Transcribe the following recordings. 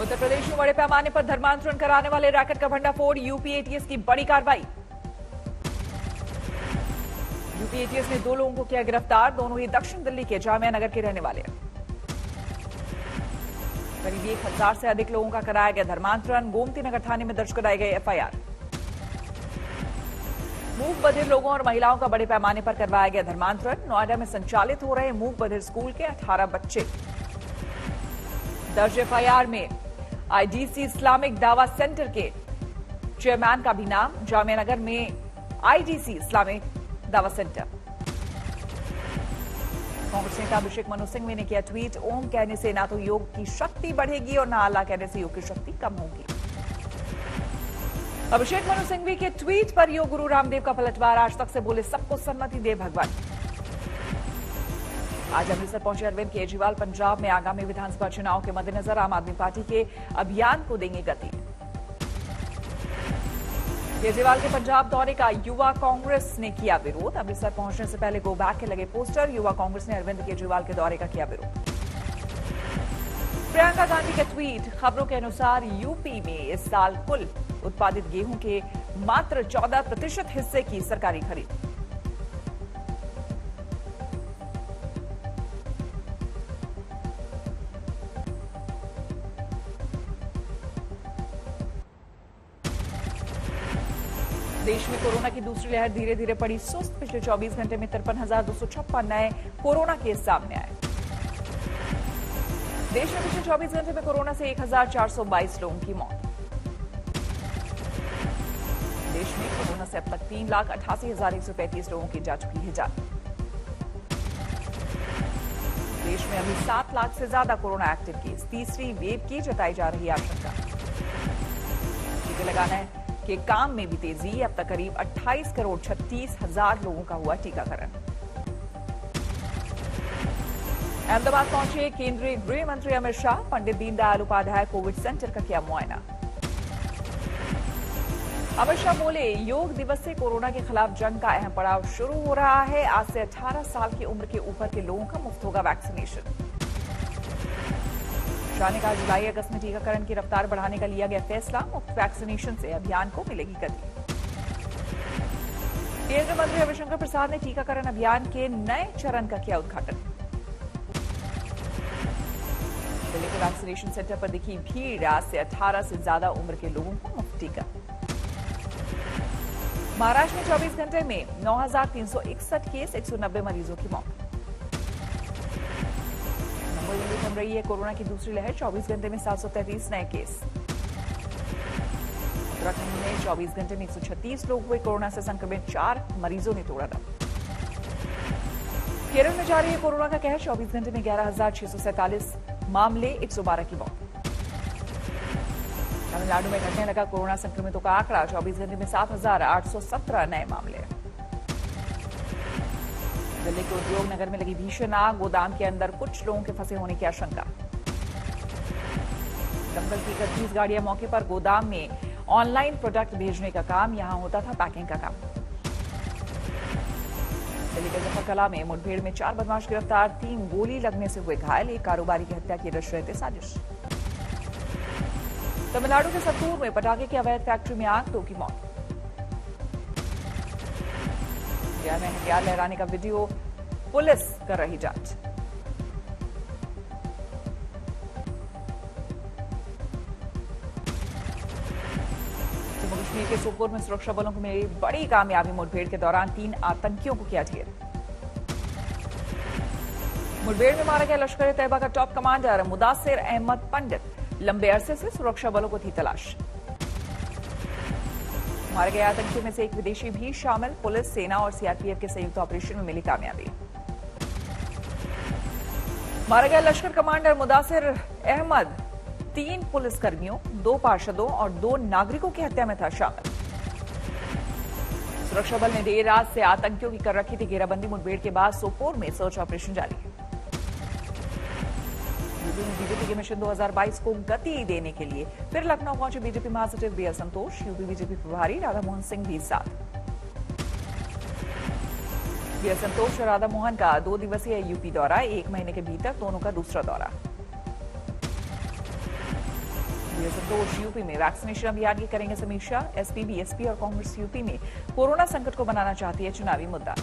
उत्तर प्रदेश में बड़े पैमाने पर धर्मांतरण कराने वाले रैकेट का भंडाफोड़, यूपी एटीएस की बड़ी कार्रवाई। यूपी एटीएस ने 2 लोगों को किया गिरफ्तार, दोनों ही दक्षिण दिल्ली के जामिया नगर के रहने वाले हैं। करीब 1000 से अधिक लोगों का कराया गया धर्मांतरण, गोमती नगर थाने में दर्ज कराई गई एफआईआर। मूक बधिर लोगों और महिलाओं का बड़े पैमाने पर करवाया गया धर्मांतरण, नोएडा में संचालित हो रहे मूक बधिर स्कूल के 18 बच्चे। दर्ज एफआईआर में आईडीसी इस्लामिक दावा सेंटर के चेयरमैन का भी नाम, जामिया नगर में आईडीसी इस्लामिक दावा सेंटर। कांग्रेस नेता अभिषेक मनु सिंघवी ने किया ट्वीट, ओम कहने से ना तो योग की शक्ति बढ़ेगी और ना अल्लाह कहने से योग की शक्ति कम होगी। अभिषेक मनु सिंघवी के ट्वीट पर योग गुरु रामदेव का पलटवार, आज तक से बोले सबको सन्मति दे भगवान। आज अमृतसर पहुंचे अरविंद केजरीवाल, पंजाब में आगामी विधानसभा चुनाव के मद्देनजर आम आदमी पार्टी के अभियान को देंगे गति। केजरीवाल के पंजाब दौरे का युवा कांग्रेस ने किया विरोध, अमृतसर पहुंचने से पहले गो बैक के लगे पोस्टर, युवा कांग्रेस ने अरविंद केजरीवाल के दौरे का किया विरोध। प्रियंका गांधी का ट्वीट, खबरों के अनुसार यूपी में इस साल कुल उत्पादित गेहूं के मात्र 14% हिस्से की सरकारी खरीद। देश में कोरोना की दूसरी लहर धीरे धीरे पड़ी सुस्त, पिछले 24 घंटे में 53,256 नए कोरोना केस सामने आए। देश में पिछले 24 घंटे में कोरोना से 1,422 लोगों की मौत। देश में कोरोना से अब तक 3,88,135 लोगों की जा चुकी है जान। देश में अभी 7 लाख से ज्यादा कोरोना एक्टिव केस, तीसरी वेव की जताई जा रही आशंका। टीके लगाने के काम में भी तेजी, अब तक करीब 28,36,00,000 लोगों का हुआ टीकाकरण। अहमदाबाद पहुंचे केंद्रीय गृह मंत्री अमित शाह, पंडित दीनदयाल उपाध्याय कोविड सेंटर का किया मुआयना। अमित शाह बोले, योग दिवस से कोरोना के खिलाफ जंग का अहम पड़ाव शुरू हो रहा है। आज से 18 साल की उम्र के ऊपर के लोगों का मुफ्त होगा वैक्सीनेशन। शाह ने कहा, जुलाई अगस्त में टीकाकरण की रफ्तार बढ़ाने का लिया गया फैसला, मुफ्त वैक्सीनेशन से अभियान को मिलेगी गति। केंद्रीय मंत्री रविशंकर प्रसाद ने टीकाकरण अभियान के नए चरण का किया उद्घाटन। दिल्ली के वैक्सीनेशन सेंटर पर दिखी भीड़, आज से 18 से ज्यादा उम्र के लोगों को मुफ्त टीका। महाराष्ट्र में 24 घंटे में 9,361 केस, 190 मरीजों की मौत। मुंबई में थम रही है कोरोना की दूसरी लहर, 24 घंटे में 733 नए केस। उत्तराखंड में 24 घंटे में 136 लोग हुए कोरोना से संक्रमित, 4 मरीजों ने तोड़ा दम। केरल में जारी है कोरोना का कहर, 24 घंटे में 11,647 मामले, 112 की मौत। तमिलनाडु में घटने लगा कोरोना संक्रमितों का आंकड़ा, 24 घंटे में 7,817 नए मामले। दिल्ली के उद्योग नगर में लगी भीषण आग, गोदाम के अंदर कुछ लोगों के फंसे होने की आशंका। दमकल की 31 गाड़ियां मौके पर, गोदाम में ऑनलाइन प्रोडक्ट भेजने का काम, यहां होता था पैकिंग का काम। दिल्ली के जफरकला में मुठभेड़ में 4 बदमाश गिरफ्तार, 3 गोली लगने से हुए घायल, एक कारोबारी की हत्या की रच रहे थे साजिश। तमिलनाडु के सत्तूर में पटाखे की अवैध फैक्ट्री में आग, 2 की मौत। इंडिया में हथियार लहराने का वीडियो, पुलिस कर रही जांच। जम्मू कश्मीर के सोपोर में सुरक्षा बलों को मिली बड़ी कामयाबी, मुठभेड़ के दौरान 3 आतंकियों को किया ढेर। मुठभेड़ में मारा गया लश्कर ए तैयबा का टॉप कमांडर मुदासिर अहमद पंडित, लंबे अरसे से सुरक्षा बलों को थी तलाश। मारे गए आतंकियों में से एक विदेशी भी शामिल, पुलिस, सेना और सीआरपीएफ के संयुक्त ऑपरेशन में मिली कामयाबी। मारा गया लश्कर कमांडर मुदासिर अहमद 3 पुलिसकर्मियों, 2 पार्षदों और 2 नागरिकों की हत्या में था शामिल। सुरक्षा बल ने देर रात से आतंकियों की कर रखी थी घेराबंदी, मुठभेड़ के बाद सोपोर में सर्च ऑपरेशन जारी है। बीजेपी के मिशन 2022 को गति देने के लिए फिर लखनऊ पहुंचे बीजेपी महासचिव बीएल संतोष, यूपी बीजेपी प्रभारी राधा मोहन सिंह भी साथ। बीएल संतोष और राधा मोहन का 2 दिवसीय यूपी दौरा, 1 महीने के भीतर दोनों का दूसरा दौरा। ये संतोष यूपी में वैक्सीनेशन अभियान की करेंगे समीक्षा। एसपी, बीएसपी और कांग्रेस यूपी में कोरोना संकट को बनाना चाहती है चुनावी मुद्दा।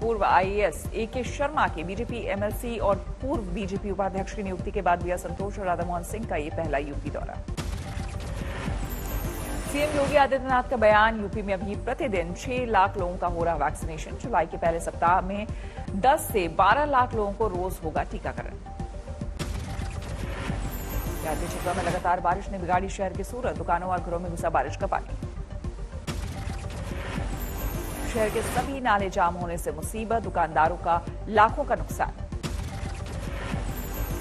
पूर्व आईएएस एके शर्मा के बीजेपी एमएलसी और पूर्व बीजेपी उपाध्यक्ष की नियुक्ति के बाद दिया संतोष और राधा मोहन सिंह का ये पहला यूपी दौरा। सीएम योगी आदित्यनाथ का बयान, यूपी में अभी प्रतिदिन 6 लाख लोगों का हो रहा वैक्सीनेशन। जुलाई के पहले सप्ताह में 10 से 12 लाख लोगों को रोज होगा टीकाकरण। राज्य क्षेत्रों में लगातार बारिश ने बिगाड़ी शहर की सूरत, दुकानों और घरों में घुसा बारिश का पानी। शहर के सभी नाले जाम होने से मुसीबत, दुकानदारों का लाखों का नुकसान।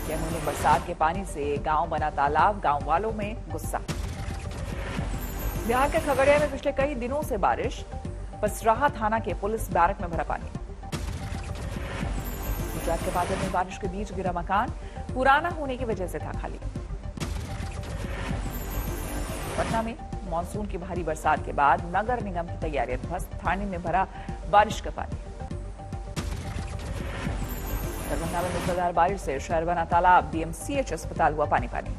कैमूर में बरसात के पानी से गांव बना तालाब, गांव वालों में गुस्सा। बिहार के खगड़िया में पिछले कई दिनों से बारिश, पसराहा थाना के पुलिस बैरक में भरा पानी। गुजरात के बादल में बारिश के बीच गिरा मकान, पुराना होने की वजह से था खाली। पटना में मानसून की भारी बरसात के बाद नगर निगम की तैयारियां ध्वस्त, थाने में भरा बारिश का पानी। दरभंगा में मूसलाधार बारिश से शहर बना तालाब, डीएमसीएच अस्पताल हुआ पानी पानी।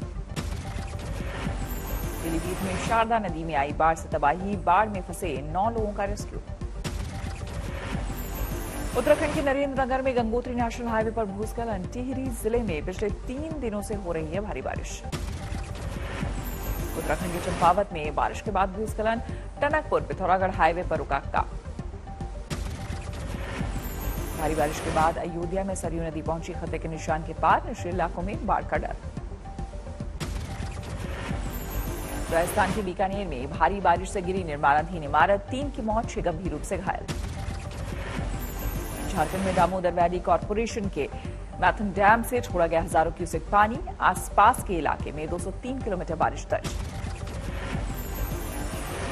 पीलीभीत में शारदा नदी में आई बाढ़ से तबाही, बाढ़ में फंसे 9 लोगों का रेस्क्यू। उत्तराखंड के नरेंद्रनगर में गंगोत्री नेशनल हाईवे पर भूस्खलन, टिहरी जिले में पिछले 3 दिनों से हो रही है भारी बारिश। उत्तराखंड के चंपावत में बारिश के बाद भूस्खलन, टनकपुर पिथौरागढ़ हाईवे पर रुका काम। भारी बारिश के बाद अयोध्या में सरयू नदी पहुंची खतरे के निशान के पार, निचले इलाकों में बाढ़ का डर। राजस्थान के बीकानेर में भारी बारिश से गिरी निर्माणाधीन इमारत, 3 की मौत, 6 गंभीर रूप से घायल। झारखंड में दामोदर वैली कॉर्पोरेशन के मैथन डैम से छोड़ा गया हजारों क्यूसेक पानी, आसपास के इलाके में 203 किलोमीटर बारिश दर्ज।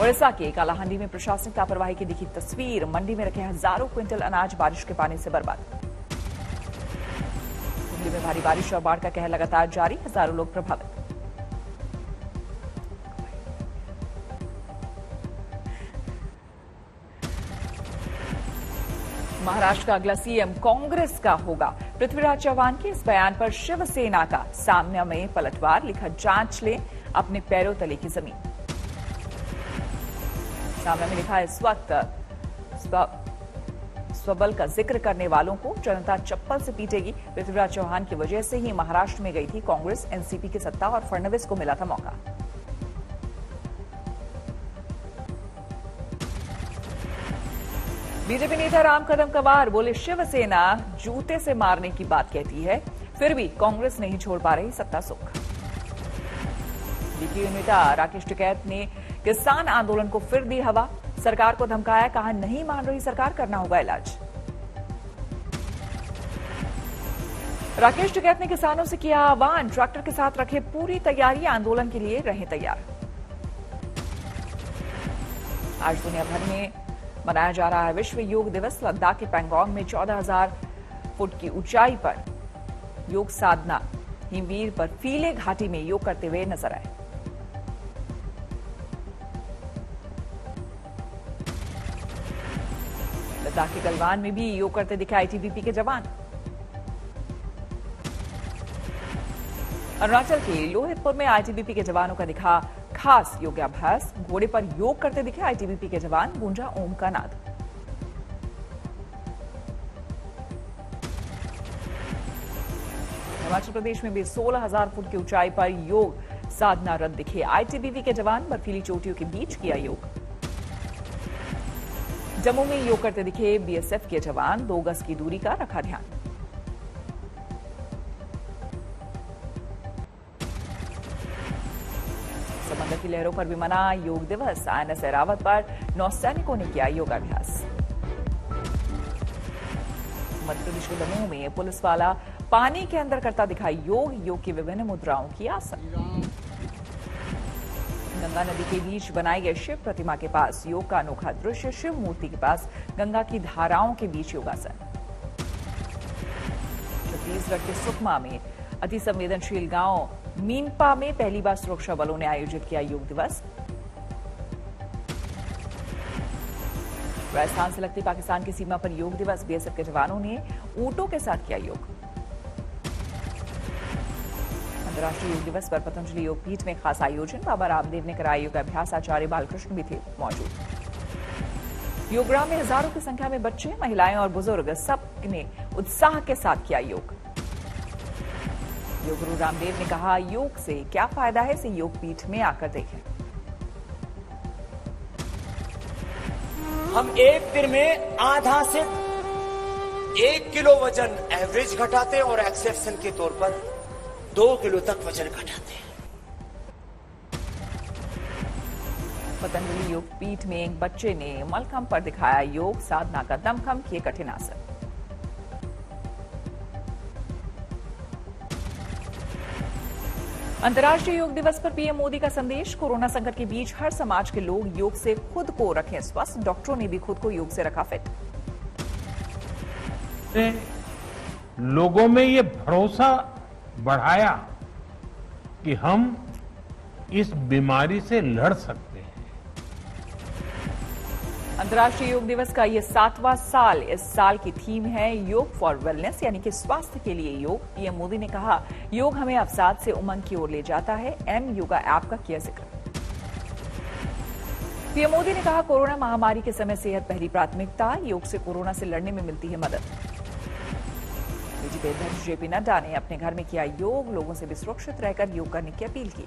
ओडिशा के कालाहांडी में प्रशासनिक लापरवाही की दिखी तस्वीर, मंडी में रखे हजारों क्विंटल अनाज बारिश के पानी से बर्बाद। दिल्ली में भारी बारिश और बाढ़ का कहर लगातार जारी, हजारों लोग प्रभावित। महाराष्ट्र का अगला सीएम कांग्रेस का होगा। पृथ्वीराज चव्हाण के इस बयान पर शिवसेना का सामने में पलटवार, लिखा जांच लें अपने पैरों तले की जमीन। सामने में लिखा है, इस वक्त स्वबल का जिक्र करने वालों को जनता चप्पल से पीटेगी। पृथ्वीराज चव्हाण की वजह से ही महाराष्ट्र में गई थी कांग्रेस, एनसीपी की सत्ता और फडणवीस को मिला था मौका। बीजेपी नेता राम कदम कवार बोले, शिवसेना जूते से मारने की बात कहती है, फिर भी कांग्रेस नहीं छोड़ पा रही सत्ता सुख। बीजेपी नेता राकेश टिकैत ने किसान आंदोलन को फिर दी हवा, सरकार को धमकाया, कहा नहीं मान रही सरकार, करना होगा इलाज। राकेश टिकैत ने किसानों से किया आह्वान, ट्रैक्टर के साथ रखे पूरी तैयारी, आंदोलन के लिए रहे तैयार। आज दुनिया भर में मनाया जा रहा है विश्व योग दिवस। लद्दाख के पैंगोंग में 14,000 फुट की ऊंचाई पर योग साधना, हिमवीर बर्फीले घाटी में योग करते हुए नजर आए। लद्दाख के गलवान में भी योग करते दिखे आईटीबीपी के जवान। अरुणाचल के लोहितपुर में आईटीबीपी के जवानों का दिखा खास योगाभ्यास, घोड़े पर योग करते दिखे आईटीबीपी के जवान, गूंजा ओम का नाद। हिमाचल प्रदेश में भी 16,000 फुट की ऊंचाई पर योग साधना रत दिखे आईटीबीपी के जवान, बर्फीली चोटियों के बीच किया योग। जम्मू में योग करते दिखे बीएसएफ के जवान, 2 गज की दूरी का रखा ध्यान। समंदर की लहरों पर भी मना योग दिवस, आईएनएस ऐरावत पर नौसैनिकों ने किया योगाभ्यास। मध्य प्रदेश के दमोह में पुलिस वाला पानी के अंदर करता दिखा योग, योग की विभिन्न मुद्राओं की आसन। गंगा नदी के बीच बनाई गई शिव प्रतिमा के पास योग का अनोखा दृश्य, शिव मूर्ति के पास गंगा की धाराओं के बीच योगासन। छत्तीसगढ़ के सुकमा में अति संवेदनशील गांव मीनपा में पहली बार सुरक्षा बलों ने आयोजित किया योग दिवस। राजस्थान से लगती पाकिस्तान की सीमा पर योग दिवस, बीएसएफ के जवानों ने ऊंटों के साथ किया योग। अंतर्राष्ट्रीय योग दिवस पर पतंजलि योग पीठ में खास आयोजन। बाबा रामदेव ने कराया योगाभ्यास। आचार्य बालकृष्ण भी थे मौजूद। योगग्राम में हजारों की संख्या में बच्चे, महिलाएं और बुजुर्ग सबने उत्साह के साथ किया योग। योग गुरु रामदेव ने कहा, योग से क्या फायदा है, इसे योग पीठ में आकर देखें। हम एक दिन में आधा से 1 किलो वजन एवरेज घटाते हैं और एक्सेप्शन के तौर पर 2 किलो तक वजन घटाते हैं। पतंजलि योग पीठ में एक बच्चे ने मलखंभ पर दिखाया योग साधना का दमखम, किए कठिन आसन। अंतर्राष्ट्रीय योग दिवस पर पीएम मोदी का संदेश। कोरोना संकट के बीच हर समाज के लोग योग से खुद को रखें स्वस्थ। डॉक्टरों ने भी खुद को योग से रखा फिट। लोगों में ये भरोसा बढ़ाया कि हम इस बीमारी से लड़ सकते हैं। अंतर्राष्ट्रीय योग दिवस का ये 7वां साल। इस साल की थीम है योग फॉर वेलनेस, यानी कि स्वास्थ्य के लिए योग। पीएम मोदी ने कहा, योग हमें अवसाद से उमंग की ओर ले जाता है। एम योगा ऐप का किया जिक्र। पीएम मोदी ने कहा, कोरोना महामारी के समय सेहत पहली प्राथमिकता। योग से कोरोना से लड़ने में मिलती है मदद। बीजेपी अध्यक्ष जेपी नड्डा ने अपने घर में किया योग। लोगों से भी सुरक्षित रहकर योग करने की अपील की।